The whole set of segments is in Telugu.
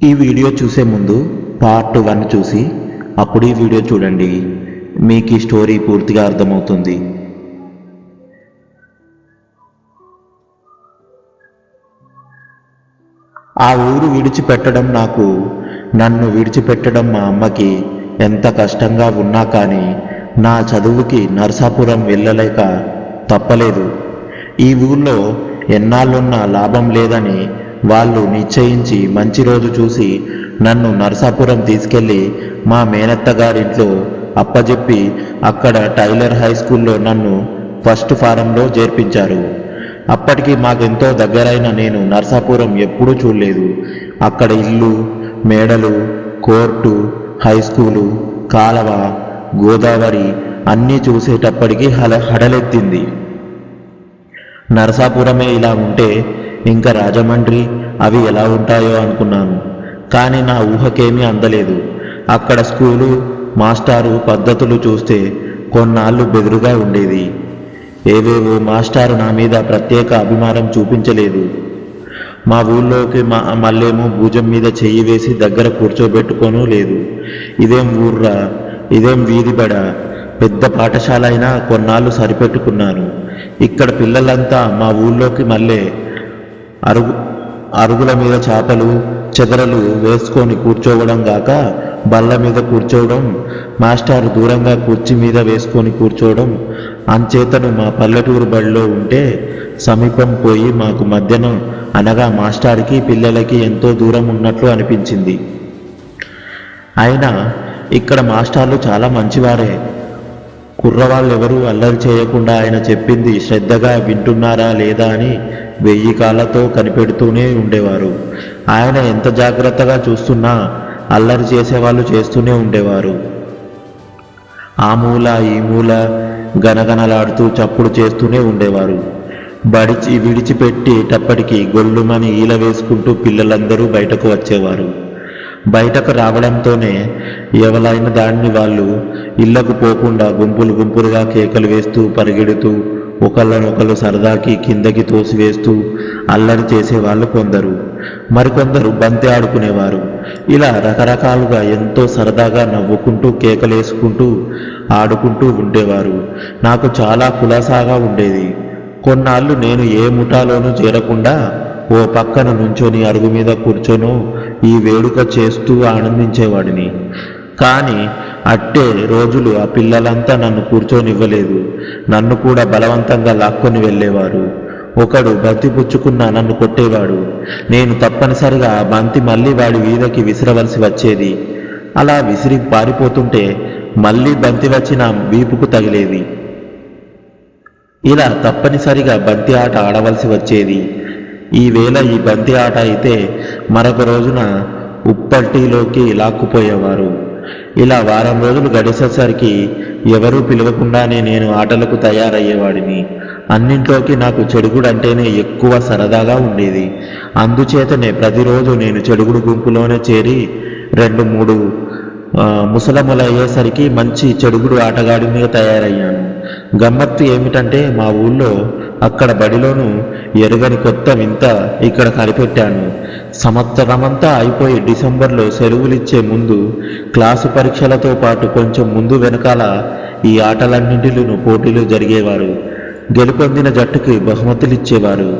ఈ వీడియో చూసే ముందు పార్ట్ 1 చూసి అప్పుడు ఈ వీడియో చూడండి. మీకు ఈ స్టోరీ పూర్తిగా అర్థమవుతుంది. ఆ ఊరు విడిచిపెట్టడం నన్ను విడిచిపెట్టడం మా అమ్మకి ఎంత కష్టంగా ఉన్నా కానీ నా చదువుకి నరసాపురం వెళ్ళలేక తప్పలేదు. ఈ ఊళ్ళో ఎన్నాళ్ళున్నా లాభం లేదని వాళ్ళు నిశ్చయించి మంచి రోజు చూసి నన్ను నరసాపురం తీసుకెళ్ళి మా మేనత్త గారింట్లో అప్పజెప్పి అక్కడ టైలర్ హై స్కూల్లో నన్ను ఫస్ట్ ఫారంలో చేర్పించారు. అప్పటికి మాకెంతో దగ్గరైన నేను నరసాపురం ఎప్పుడూ చూడలేదు. అక్కడ ఇల్లు, మేడలు, కోర్టు, హై స్కూలు, కాలవ, గోదావరి అన్నీ చూసేటప్పటికి హడలెత్తింది. నరసాపురమే ఇలా ఉంటే ఇంకా రాజమండ్రి అవి ఎలా ఉంటాయో అనుకున్నాను. కానీ నా ఊహకేమీ అందలేదు. అక్కడ స్కూలు, మాస్టారు పద్ధతులు చూస్తే కొన్నాళ్ళు బెదురుగా ఉండేది. ఏవేవో మాస్టారు నా మీద ప్రత్యేక అభిమానం చూపించలేదు. మా ఊళ్ళోకి మళ్ళేమో భుజం మీద చెయ్యి వేసి దగ్గర కూర్చోబెట్టుకోనూ లేదు. ఇదేం ఊర్రా, ఇదేం వీధిబడ, పెద్ద పాఠశాల అయినా కొన్నాళ్ళు సరిపెట్టుకున్నాను. ఇక్కడ పిల్లలంతా మా ఊళ్ళోకి మళ్ళీ అరుగుల మీద చాపలు చెదరలు వేసుకొని కూర్చోవడం గాక బల్ల మీద కూర్చోవడం, మాస్టారు దూరంగా కుర్చీ మీద వేసుకొని కూర్చోవడం. అంచేతను మా పల్లెటూరు బడిలో ఉంటే సమీపం పోయి మాకు మధ్యనం అనగా మాస్టార్కి పిల్లలకి ఎంతో దూరం ఉన్నట్లు అనిపించింది. అయినా ఇక్కడ మాస్టార్లు చాలా మంచివారే. కుర్రవాళ్ళెవరూ అల్లరి చేయకుండా ఆయన చెప్పింది శ్రద్ధగా వింటున్నారా లేదా అని 1000 కాళ్ళతో కనిపెడుతూనే ఉండేవారు. ఆయన ఎంత జాగ్రత్తగా చూస్తున్నా అల్లరి చేసేవాళ్ళు చేస్తూనే ఉండేవారు. ఆ మూల ఈ మూల గనగనలాడుతూ చప్పుడు చేస్తూనే ఉండేవారు. విడిచిపెట్టేటప్పటికి గొల్లుమని ఈల వేసుకుంటూ పిల్లలందరూ బయటకు వచ్చేవారు. బయటకు రావడంతోనే ఎవరైన దాన్ని వాళ్ళు ఇళ్లకు పోకుండా గుంపులు గుంపులుగా కేకలు వేస్తూ పరిగెడుతూ ఒకళ్ళనొకళ్ళు సరదాకి కిందకి తోసివేస్తూ అల్లరి చేసేవాళ్ళు కొందరు. మరికొందరు బంతి ఆడుకునేవారు. ఇలా రకరకాలుగా ఎంతో సరదాగా నవ్వుకుంటూ కేకలేసుకుంటూ ఆడుకుంటూ ఉండేవారు. నాకు చాలా కులాసాగా ఉండేది. కొన్నాళ్ళు నేను ఏ ముఠాలోనూ చేరకుండా ఓ పక్కన నుంచొని అరుగు మీద కూర్చొనో ఈ వేడుక చేస్తూ ఆనందించేవాడిని. కానీ అట్టే రోజులు ఆ పిల్లలంతా నన్ను కూర్చొనివ్వలేదు. నన్ను కూడా బలవంతంగా లాక్కొని వెళ్ళేవారు. ఒకడు బంతి పుచ్చుకున్నా నన్ను కొట్టేవాడు. నేను తప్పనిసరిగా ఆ బంతి మళ్ళీ వాడి వీధకి విసిరవలసి వచ్చేది. అలా విసిరి పారిపోతుంటే మళ్ళీ బంతి వచ్చి నా వీపుకు తగిలేది. ఇలా తప్పనిసరిగా బంతి ఆట ఆడవలసి వచ్చేది. ఈవేళ ఈ బంతి ఆట అయితే మరొక రోజున ఉప్పట్టిలోకి లాక్కుపోయేవారు. ఇలా వారం రోజులు గడిచేసరికి ఎవరూ పిలవకుండానే నేను ఆటలకు తయారయ్యేవాడిని. అన్నింట్లోకి నాకు చెడుగుడు అంటేనే ఎక్కువ సరదాగా ఉండేది. అందుచేతనే ప్రతిరోజు నేను చెడుగుడు గుంపులోనే చేరి 2-3 ముసలములయ్యేసరికి మంచి చెడుగుడు ఆటగాడిగా తయారయ్యాను. గమ్మత్తు ఏమిటంటే మా ఊళ్ళో అక్కడ బడిలోనూ ఎరుగని కొత్త వింత ఇక్కడ కనిపెట్టాను. సంవత్సరమంతా అయిపోయి డిసెంబర్లో సెలవులిచ్చే ముందు క్లాసు పరీక్షలతో పాటు కొంచెం ముందు వెనకాల ఈ ఆటలన్నింటిలోనూ పోటీలు జరిగేవారు. గెలుపొందిన జట్టుకి బహుమతులు ఇచ్చేవారు.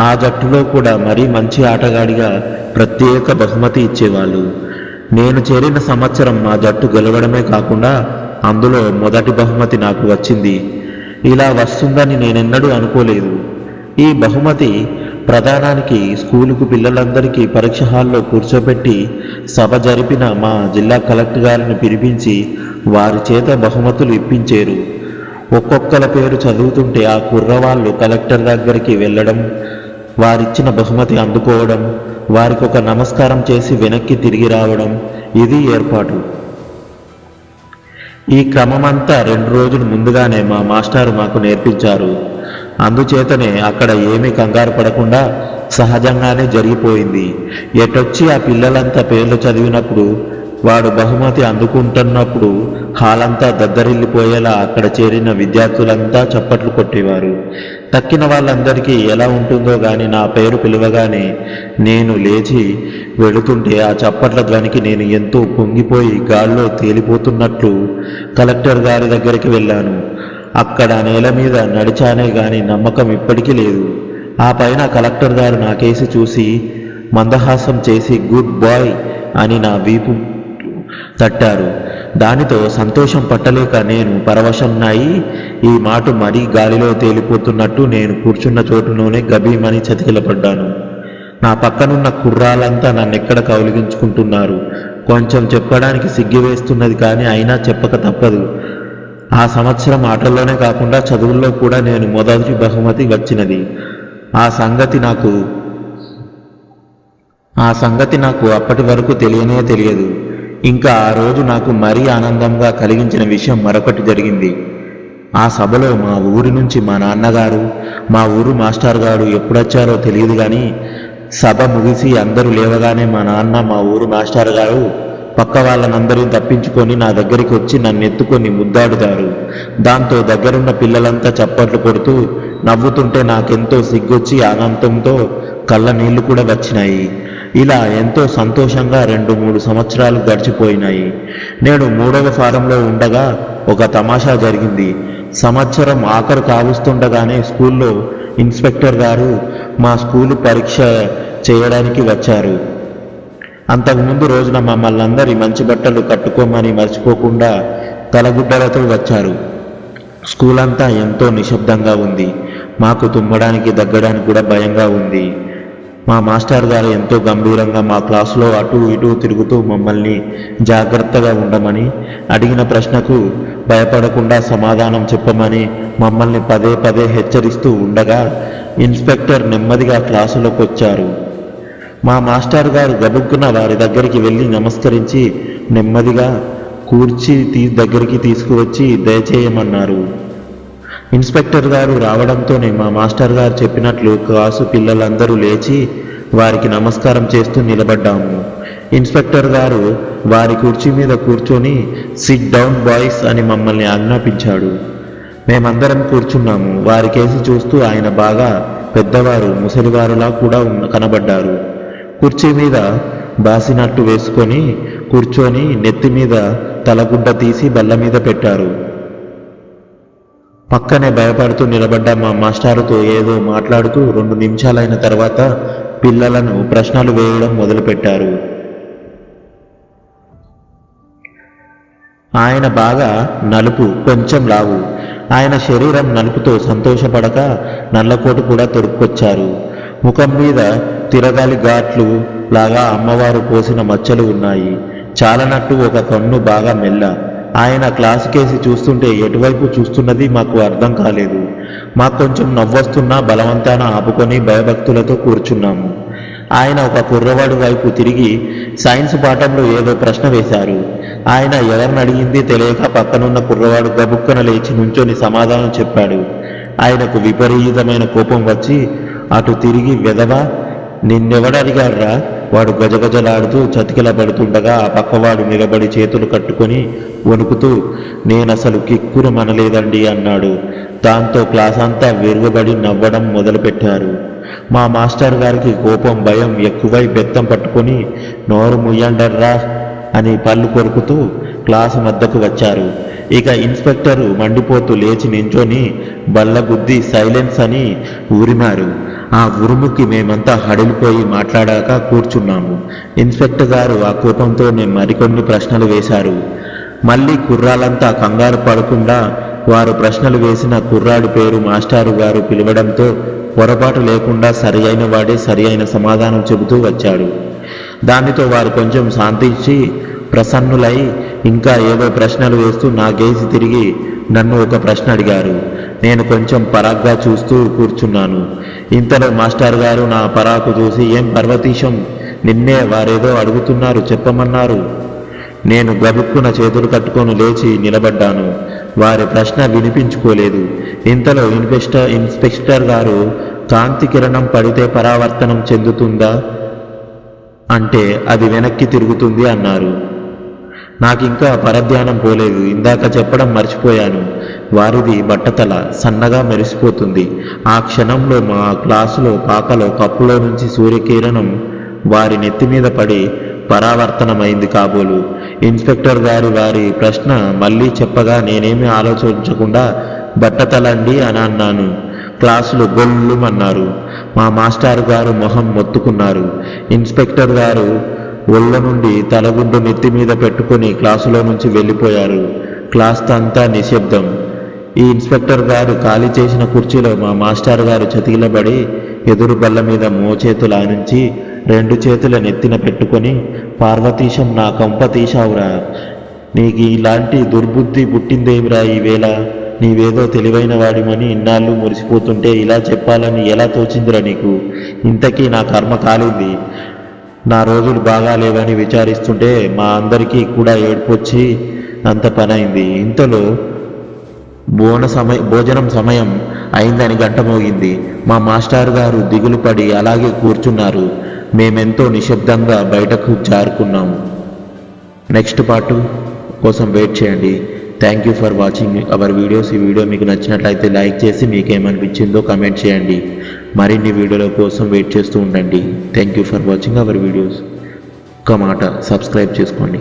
ఆ జట్టులో కూడా మరీ మంచి ఆటగాడిగా ప్రత్యేక బహుమతి ఇచ్చేవాళ్ళు. నేను చేరిన సంవత్సరం మా జట్టు గెలవడమే కాకుండా అందులో మొదటి బహుమతి నాకు వచ్చింది. ఇలా వస్తుందని నేనెన్నడూ అనుకోలేదు. ఈ బహుమతి ప్రదానానికి స్కూలుకు పిల్లలందరికీ పరీక్ష హాల్లో కూర్చోబెట్టి సభ జరిపిన మా జిల్లా కలెక్టర్ గారిని పిలిపించి వారి చేత బహుమతులు ఇప్పించారు. ఒక్కొక్కల పేరు చదువుతుంటే ఆ కుర్రవాళ్ళు కలెక్టర్ దగ్గరికి వెళ్ళడం, వారిచ్చిన బహుమతి అందుకోవడం, వారికి ఒక నమస్కారం చేసి వెనక్కి తిరిగి రావడం, ఇది ఏర్పాటు. ఈ క్రమమంతా 2 రోజులు ముందుగానే మా మాస్టారు మాకు నేర్పించారు. అందుచేతనే అక్కడ ఏమీ కంగారు పడకుండా సహజంగానే జరిగిపోయింది. ఎటొచ్చి ఆ పిల్లలంతా పేర్లు చదివినప్పుడు వాడు బహుమతి అందుకుంటున్నప్పుడు హాలంతా దద్దరిల్లిపోయేలా అక్కడ చేరిన విద్యార్థులంతా చప్పట్లు కొట్టేవారు. తక్కిన వాళ్ళందరికీ ఎలా ఉంటుందో గాని నా పేరు పిలవగానే నేను లేచి వెళుతుంటే ఆ చప్పట్ల ధ్వనికి నేను ఎంతో పొంగిపోయి గాల్లో తేలిపోతున్నట్లు కలెక్టర్ గారి దగ్గరికి వెళ్ళాను. అక్కడ నేల మీద నడిచానే గాని నమ్మకం ఇప్పటికీ లేదు. ఆ పైన కలెక్టర్ గారు నా కేసి చూసి మందహాసం చేసి గుడ్ బాయ్ అని నా వీపు తట్టారు. దానితో సంతోషం పట్టలేక నేను పరవశన్నాయి ఈ మాట మరీ గాలిలో తేలిపోతున్నట్టు నేను కూర్చున్న చోటులోనే గభీమని చతికిలపడ్డాను. నా పక్కనున్న కుర్రాలంతా నన్నెక్కడ కౌలిగించుకుంటున్నారు. కొంచెం చెప్పడానికి సిగ్గివేస్తున్నది కానీ అయినా చెప్పక తప్పదు. ఆ సంవత్సరం ఆటల్లోనే కాకుండా చదువుల్లో కూడా నేను మొదటి బహుమతి వచ్చినది. ఆ సంగతి నాకు అప్పటి వరకు తెలియనే తెలియదు. ఇంకా ఆ రోజు నాకు మరీ ఆనందంగా కలిగించిన విషయం మరొకటి జరిగింది. ఆ సభలో మా ఊరి నుంచి మా నాన్నగారు, మా ఊరు మాస్టర్ గారు ఎప్పుడొచ్చారో తెలియదు కానీ సభ ముగిసి అందరూ లేవగానే మా నాన్న, మా ఊరు మాస్టర్ గారు పక్క వాళ్ళనందరినీ తప్పించుకొని నా దగ్గరికి వచ్చి నన్ను ఎత్తుకొని ముద్దాడుతారు. దాంతో దగ్గరున్న పిల్లలంతా చప్పట్లు కొడుతూ నవ్వుతుంటే నాకెంతో సిగ్గొచ్చి ఆనందంతో కళ్ళ నీళ్లు కూడా వచ్చినాయి. ఇలా ఎంతో సంతోషంగా 2-3 సంవత్సరాలు గడిచిపోయినాయి. నేను 3వ ఫారంలో ఉండగా ఒక తమాషా జరిగింది. సంవత్సరం ఆఖరు కావస్తుండగానే స్కూల్లో ఇన్స్పెక్టర్ గారు మా స్కూలు పరీక్ష చేయడానికి వచ్చారు. అంతకుముందు రోజున మమ్మల్ని అందరి మంచి బట్టలు కట్టుకోమని మర్చిపోకుండా తలగుడ్డలతో వచ్చారు. స్కూల్ అంతా ఎంతో నిశ్శబ్దంగా ఉంది. మాకు తుమ్మడానికి దగ్గడానికి కూడా భయంగా ఉంది. మా మాస్టర్ గారు ఎంతో గంభీరంగా మా క్లాసులో అటు ఇటు తిరుగుతూ మమ్మల్ని జాగ్రత్తగా ఉండమని, అడిగిన ప్రశ్నకు భయపడకుండా సమాధానం చెప్పమని మమ్మల్ని పదే పదే హెచ్చరిస్తూ ఉండగా ఇన్స్పెక్టర్ నెమ్మదిగా క్లాసులోకి వచ్చారు. మా మాస్టర్ గారు గబుక్కున వారి దగ్గరికి వెళ్ళి నమస్కరించి నెమ్మదిగా కూర్చి దగ్గరికి తీసుకువచ్చి దయచేయమన్నారు. ఇన్స్పెక్టర్ గారు రావడంతోనే మా మాస్టర్ గారు చెప్పినట్లు క్లాసు పిల్లలందరూ లేచి వారికి నమస్కారం చేస్తూ నిలబడ్డాము. ఇన్స్పెక్టర్ గారు వారి కుర్చీ మీద కూర్చొని సిట్ డౌన్ బాయ్స్ అని మమ్మల్ని ఆజ్ఞాపించాడు. మేమందరం కూర్చున్నాము. వారి కేసి చూస్తూ ఆయన బాగా పెద్దవారు, ముసలివారులా కూడా కనబడ్డారు. కుర్చీ మీద బాసినట్టు వేసుకొని కూర్చొని నెత్తి మీద తలగుడ్డ తీసి బల్ల మీద పెట్టారు. పక్కనే భయపడుతూ నిలబడ్డ మా మాస్టారుతో ఏదో మాట్లాడుతూ 2 నిమిషాలైన తర్వాత పిల్లలను ప్రశ్నలు వేయడం మొదలుపెట్టారు. ఆయన బాగా నలుపు, కొంచెం లావు. ఆయన శరీరం నలుపుతో సంతోషపడక నల్లకోటు కూడా తొడుక్కొచ్చారు. ముఖం మీద తిరగాలి ఘాట్లు లాగా అమ్మవారు పోసిన మచ్చలు ఉన్నాయి. చాలనట్టు ఒక కన్ను బాగా మెల్ల. ఆయన క్లాసు కేసి చూస్తుంటే ఎటువైపు చూస్తున్నది మాకు అర్థం కాలేదు. మాకు కొంచెం నవ్వొస్తున్నా బలవంతాన ఆపుకొని భయభక్తులతో కూర్చున్నాము. ఆయన ఒక కుర్రవాడి వైపు తిరిగి సైన్స్ పాఠంలో ఏదో ప్రశ్న వేశారు. ఆయన ఎవరిని అడిగింది తెలియక పక్కనున్న కుర్రవాడు గబుక్కన లేచి నుంచొని సమాధానం చెప్పాడు. ఆయనకు విపరీతమైన కోపం వచ్చి అటు తిరిగి వెధవా, నిన్నెవడడిగాడ్రా? వాడు గజగజలాడుతూ చతికిల పడుతుండగా ఆ పక్కవాడు నిలబడి చేతులు కట్టుకొని వణుకుతూ నేనసలు కిక్కురు మనలేదండి అన్నాడు. దాంతో క్లాస్ అంతా విరుగుబడి నవ్వడం మొదలుపెట్టారు. మా మాస్టర్ గారికి కోపం, భయం ఎక్కువై బెత్తం పట్టుకొని నోరు ముయ్యండర్రా అని పళ్ళు కొరుకుతూ క్లాసు మధ్యకు వచ్చారు. ఇక ఇన్స్పెక్టరు మండిపోతూ లేచి నించొని బల్లగుద్ది సైలెన్స్ అని ఊరిమారు. ఆ ఉరుముకి మేమంతా హడిలిపోయి మాట్లాడాక కూర్చున్నాము. ఇన్స్పెక్టర్ గారు ఆ కోపంతోనే మరికొన్ని ప్రశ్నలు వేశారు. మళ్ళీ కుర్రాలంతా కంగారు పడకుండా వారు ప్రశ్నలు వేసిన కుర్రాడి పేరు మాస్టారు గారు పిలవడంతో పొరపాటు లేకుండా సరి అయిన వాడే సరి అయిన సమాధానం చెబుతూ వచ్చాడు. దానితో వారు కొంచెం శాంతించి ప్రసన్నులై ఇంకా ఏదో ప్రశ్నలు వేస్తూ నా గేసి తిరిగి నన్ను ఒక ప్రశ్న అడిగారు. నేను కొంచెం పరాగ్గా చూస్తూ కూర్చున్నాను. ఇంతలో మాస్టర్ గారు నా పరాకు చూసి ఏం పర్వతీశం, నిన్నే వారేదో అడుగుతున్నారు, చెప్పమన్నారు. నేను గబుక్కున చేతులు కట్టుకొని లేచి నిలబడ్డాను. వారి ప్రశ్న వినిపించుకోలేదు. ఇంతలో ఇన్స్పెక్టర్ గారు కాంతి కిరణం పడితే పరావర్తనం చెందుతుందా అంటే అది వెనక్కి తిరుగుతుంది అన్నారు. నాకింకా పరధ్యానం పోలేదు. ఇందాక చెప్పడం మర్చిపోయాను. వారిది బట్టతల సన్నగా మెరిసిపోతుంది. ఆ క్షణంలో మా క్లాసులో పాకలో కప్పులో నుంచి సూర్యకిరణం వారి నెత్తి మీద పడి పరావర్తనమైంది కాబోలు. ఇన్స్పెక్టర్ గారి వారి ప్రశ్న మళ్ళీ చెప్పగా నేనేమీ ఆలోచించకుండా బట్టతలండి అని అన్నాను. క్లాసులో గొల్లుమన్నారు. మా మాస్టర్ గారు మొహం మొత్తుకున్నారు. ఇన్స్పెక్టర్ గారు ఒళ్ళ నుండి తలగుడ్డు నెత్తి మీద పెట్టుకుని క్లాసులో నుంచి వెళ్ళిపోయారు. క్లాస్ అంతా నిశ్శబ్దం. ఈ ఇన్స్పెక్టర్ గారు ఖాళీ చేసిన కుర్చీలో మా మాస్టర్ గారు చతికిలబడి ఎదురు బల్ల మీద మోచేతులు ఆనించి 2 చేతుల నెత్తిన పెట్టుకొని, పార్వతీశం నా కంప తీశావురా, నీకు ఇలాంటి దుర్బుద్ధి పుట్టిందేమిరా ఈవేళ, నీవేదో తెలివైన వాడిమని ఇన్నాళ్ళు మురిసిపోతుంటే ఇలా చెప్పాలని ఎలా తోచిందిరా నీకు, ఇంతకీ నా కర్మ కాలింది, నా రోజులు బాగా లేవని విచారిస్తుంటే మా అందరికీ కూడా ఏడ్పొచ్చి అంత పనైంది. ఇంతలో భోజనం సమయం అయిందని గంట మోగింది. మా మాస్టర్ గారు దిగులు పడి అలాగే కూర్చున్నారు. మేమెంతో నిశ్శబ్దంగా బయటకు జారుకున్నాము. నెక్స్ట్ పార్ట్ కోసం వెయిట్ చేయండి. Thank you for watching our videos. ఈ వీడియో మీకు నచ్చినట్లయితే లైక్ చేసి మీకేమనిపించిందో కమెంట్ చేయండి. మరిన్ని వీడియోల కోసం వెయిట్ చేస్తూ ఉండండి. Thank you for watching our videos. ఒక మాట, సబ్స్క్రైబ్ చేసుకోండి.